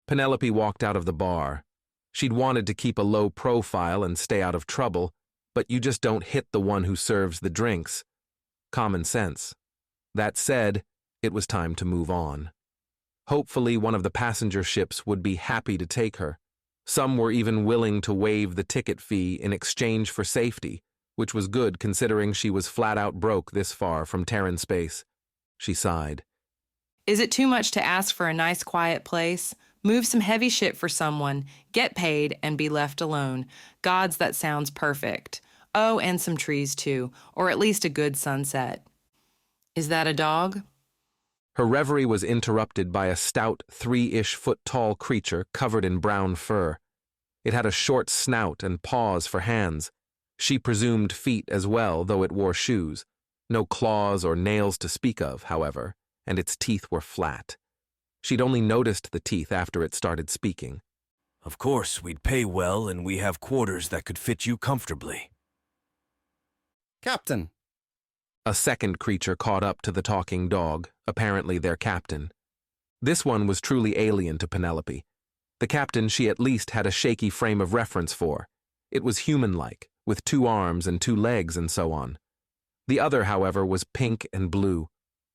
Penelope walked out of the bar. She'd wanted to keep a low profile and stay out of trouble, but you just don't hit the one who serves the drinks. Common sense. That said, it was time to move on. Hopefully one of the passenger ships would be happy to take her. Some were even willing to waive the ticket fee in exchange for safety, which was good considering she was flat out broke this far from Terran space. She sighed. Is it too much to ask for a nice quiet place? Move some heavy shit for someone, get paid, and be left alone. Gods, that sounds perfect. Oh, and some trees too, or at least a good sunset. Is that a dog? Her reverie was interrupted by a stout, 3-ish foot tall creature covered in brown fur. It had a short snout and paws for hands. She presumed feet as well, though it wore shoes. No claws or nails to speak of, however, and its teeth were flat. She'd only noticed the teeth after it started speaking. Of course, we'd pay well, and we have quarters that could fit you comfortably. Captain. A second creature caught up to the talking dog, apparently their captain. This one was truly alien to Penelope. The captain she at least had a shaky frame of reference for. It was human-like, with 2 arms and 2 legs and so on. The other, however, was pink and blue.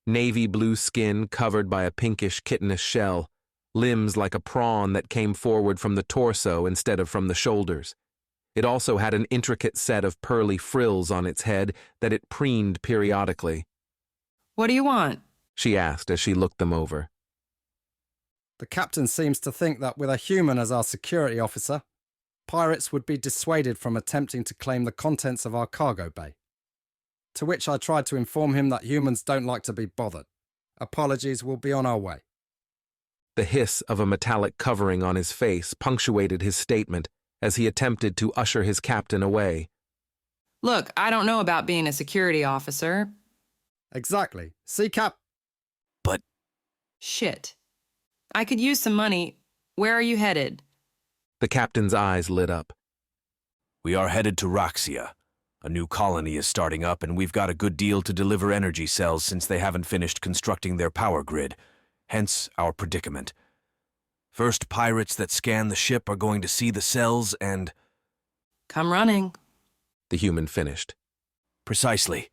Navy blue skin covered by a pinkish chitinous shell, limbs like a prawn that came forward from the torso instead of from the shoulders. It also had an intricate set of pearly frills on its head that it preened periodically. What do you want? She asked as she looked them over. The captain seems to think that with a human as our security officer, pirates would be dissuaded from attempting to claim the contents of our cargo bay. To which I tried to inform him that humans don't like to be bothered. Apologies will be on our way. The hiss of a metallic covering on his face punctuated his statement as he attempted to usher his captain away. Look, I don't know about being a security officer. Exactly. See, Cap? But... Shit. I could use some money. Where are you headed? The captain's eyes lit up. We are headed to Raxia. A new colony is starting up, and we've got a good deal to deliver energy cells since they haven't finished constructing their power grid. Hence our predicament. First pirates that scan the ship are going to see the cells and... Come running. The human finished. Precisely.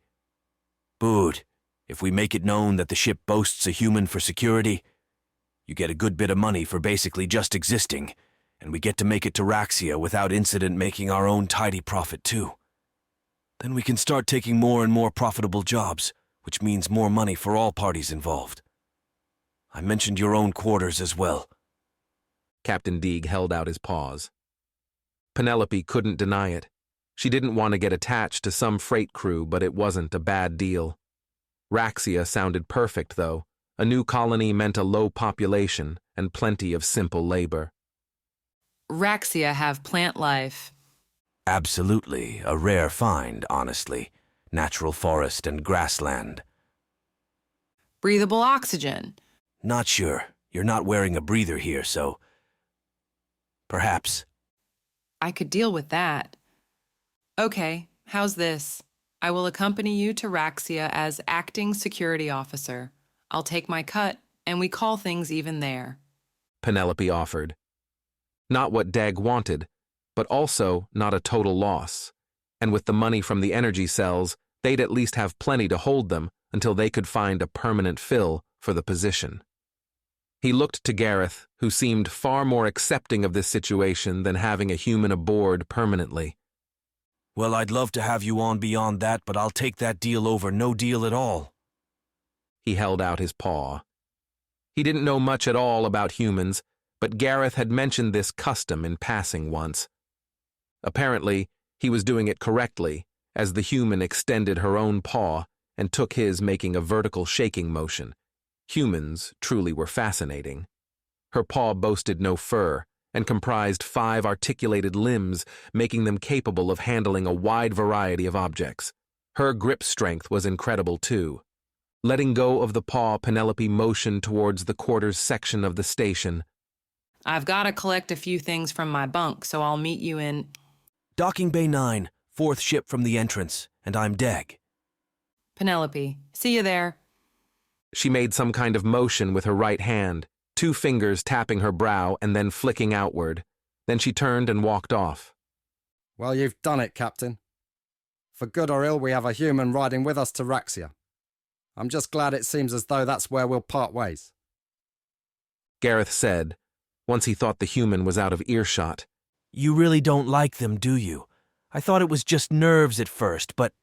Bood, if we make it known that the ship boasts a human for security, you get a good bit of money for basically just existing, and we get to make it to Raxia without incident, making our own tidy profit too. Then we can start taking more and more profitable jobs, which means more money for all parties involved. I mentioned your own quarters as well. Captain Deag held out his paws. Penelope couldn't deny it. She didn't want to get attached to some freight crew, but it wasn't a bad deal. Raxia sounded perfect, though. A new colony meant a low population and plenty of simple labor. Raxia have plant life. Absolutely, a rare find, honestly. Natural forest and grassland. Breathable oxygen. Not sure. You're not wearing a breather here, so... Perhaps. I could deal with that. Okay, how's this? I will accompany you to Raxia as acting security officer. I'll take my cut, and we call things even there. Penelope offered. Not what Deag wanted, but also not a total loss. And with the money from the energy cells, they'd at least have plenty to hold them until they could find a permanent fill for the position. He looked to Gareth, who seemed far more accepting of this situation than having a human aboard permanently. Well, I'd love to have you on beyond that, but I'll take that deal over no deal at all. He held out his paw. He didn't know much at all about humans, but Gareth had mentioned this custom in passing once. Apparently, he was doing it correctly, as the human extended her own paw and took his, making a vertical shaking motion. Humans truly were fascinating. Her paw boasted no fur and comprised 5 articulated limbs, making them capable of handling a wide variety of objects. Her grip strength was incredible, too. Letting go of the paw, Penelope motioned towards the quarters section of the station. I've got to collect a few things from my bunk, so I'll meet you in... Docking Bay 9, 4th ship from the entrance, and I'm Deag. Penelope, see you there. She made some kind of motion with her right hand, 2 fingers tapping her brow and then flicking outward. Then she turned and walked off. Well, you've done it, Captain. For good or ill, we have a human riding with us to Raxia. I'm just glad it seems as though that's where we'll part ways. Gareth said, once he thought the human was out of earshot. You really don't like them, do you? I thought it was just nerves at first, but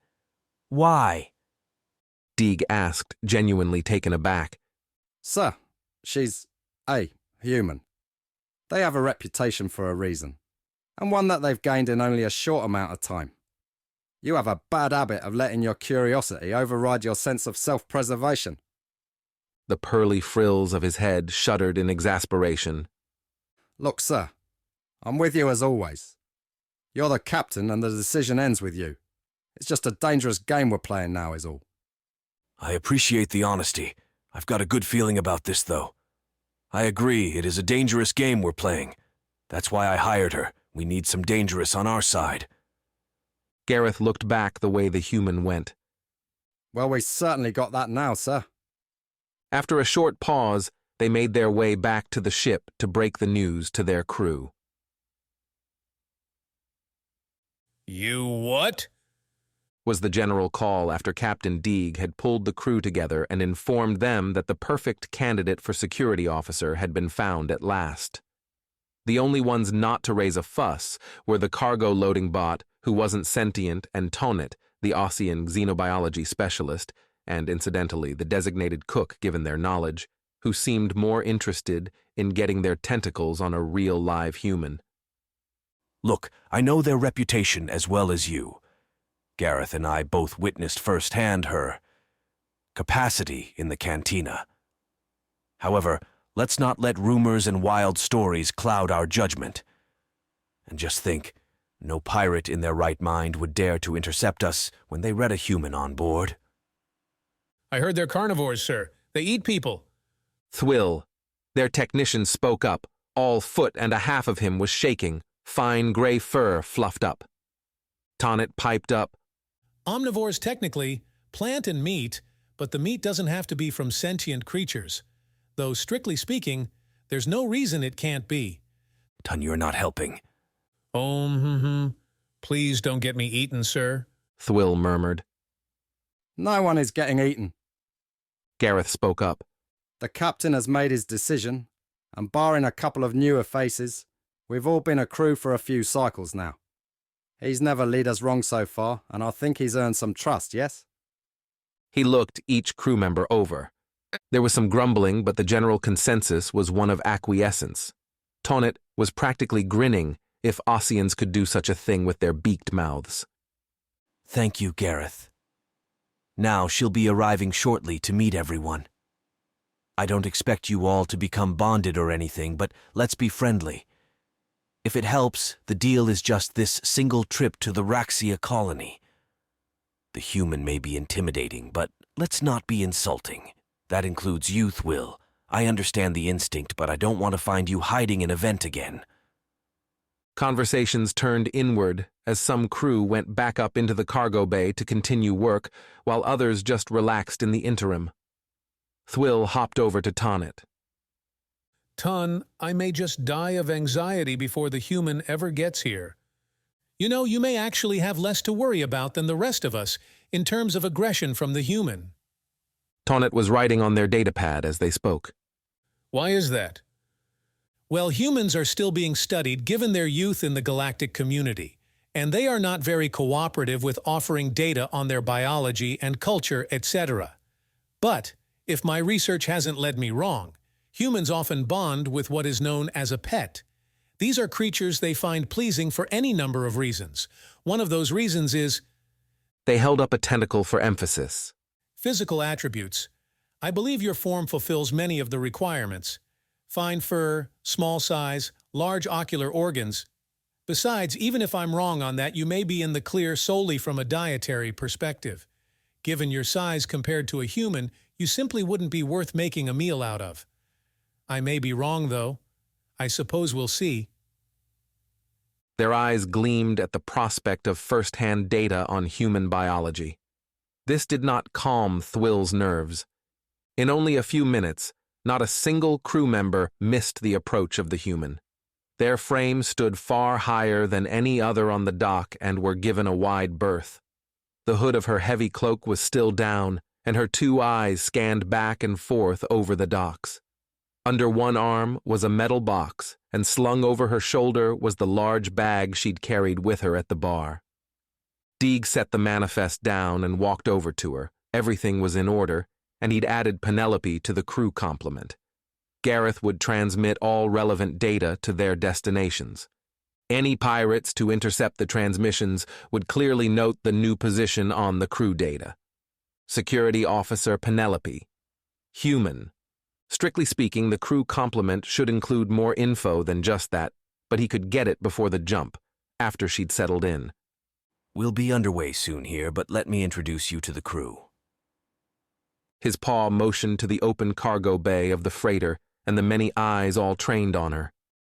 why? Deag asked, genuinely taken aback. Sir, she's a human. They have a reputation for a reason, and one that they've gained in only a short amount of time. You have a bad habit of letting your curiosity override your sense of self-preservation. The pearly frills of his head shuddered in exasperation. Look, sir, I'm with you as always. You're the captain and the decision ends with you. It's just a dangerous game we're playing now is all. I appreciate the honesty. I've got a good feeling about this, though. I agree, it is a dangerous game we're playing. That's why I hired her. We need some dangerous on our side. Gareth looked back the way the human went. Well, we certainly got that now, sir. After a short pause, they made their way back to the ship to break the news to their crew. You what? Was the general call after Captain Deag had pulled the crew together and informed them that the perfect candidate for security officer had been found at last. The only ones not to raise a fuss were the cargo loading bot, who wasn't sentient, and Tonit, the Ossian xenobiology specialist, and incidentally the designated cook given their knowledge, who seemed more interested in getting their tentacles on a real live human. Look, I know their reputation as well as you. Gareth and I both witnessed firsthand her capacity in the cantina. However, let's not let rumors and wild stories cloud our judgment. And just think, no pirate in their right mind would dare to intercept us when they read a human on board. I heard they're carnivores, sir. They eat people. Thwill, their technician, spoke up. All foot and a half of him was shaking, fine gray fur fluffed up. Tonit piped up. Omnivores technically, plant and meat, but the meat doesn't have to be from sentient creatures. Though, strictly speaking, there's no reason it can't be. Ton, you're not helping. Please don't get me eaten, sir. Thwill murmured. No one is getting eaten. Gareth spoke up. The captain has made his decision, and barring a couple of newer faces, we've all been a crew for a few cycles now. He's never led us wrong so far, and I think he's earned some trust, yes? He looked each crew member over. There was some grumbling, but the general consensus was one of acquiescence. Tonit was practically grinning if Ossians could do such a thing with their beaked mouths. Thank you, Gareth. Now she'll be arriving shortly to meet everyone. I don't expect you all to become bonded or anything, but let's be friendly. If it helps, the deal is just this single trip to the Raxia colony. The human may be intimidating, but let's not be insulting. That includes you, Thwill. I understand the instinct, but I don't want to find you hiding an event again. Conversations turned inward as some crew went back up into the cargo bay to continue work, while others just relaxed in the interim. Thwill hopped over to Tonit. Ton, I may just die of anxiety before the human ever gets here. You know, you may actually have less to worry about than the rest of us in terms of aggression from the human. Tonit was writing on their datapad as they spoke. Why is that? Well, humans are still being studied given their youth in the galactic community, and they are not very cooperative with offering data on their biology and culture, etc. But, if my research hasn't led me wrong, humans often bond with what is known as a pet. These are creatures they find pleasing for any number of reasons. One of those reasons is... They held up a tentacle for emphasis. Physical attributes. I believe your form fulfills many of the requirements. Fine fur, small size, large ocular organs. Besides, even if I'm wrong on that, you may be in the clear solely from a dietary perspective. Given your size compared to a human, you simply wouldn't be worth making a meal out of. I may be wrong, though. I suppose we'll see. Their eyes gleamed at the prospect of first-hand data on human biology. This did not calm Thwill's nerves. In only a few minutes, Not a single crew member missed the approach of the human. Their frames stood far higher than any other on the dock and were given a wide berth. The hood of her heavy cloak was still down, and her 2 eyes scanned back and forth over the docks. Under one arm was a metal box, and slung over her shoulder was the large bag she'd carried with her at the bar. Deag set the manifest down and walked over to her. Everything was in order, and he'd added Penelope to the crew complement. Gareth would transmit all relevant data to their destinations. Any pirates to intercept the transmissions would clearly note the new position on the crew data. Security Officer Penelope. Human. Strictly speaking, the crew complement should include more info than just that, but he could get it before the jump, after she'd settled in. We'll be underway soon here, but let me introduce you to the crew. His paw motioned to the open cargo bay of the freighter and the many eyes all trained on her.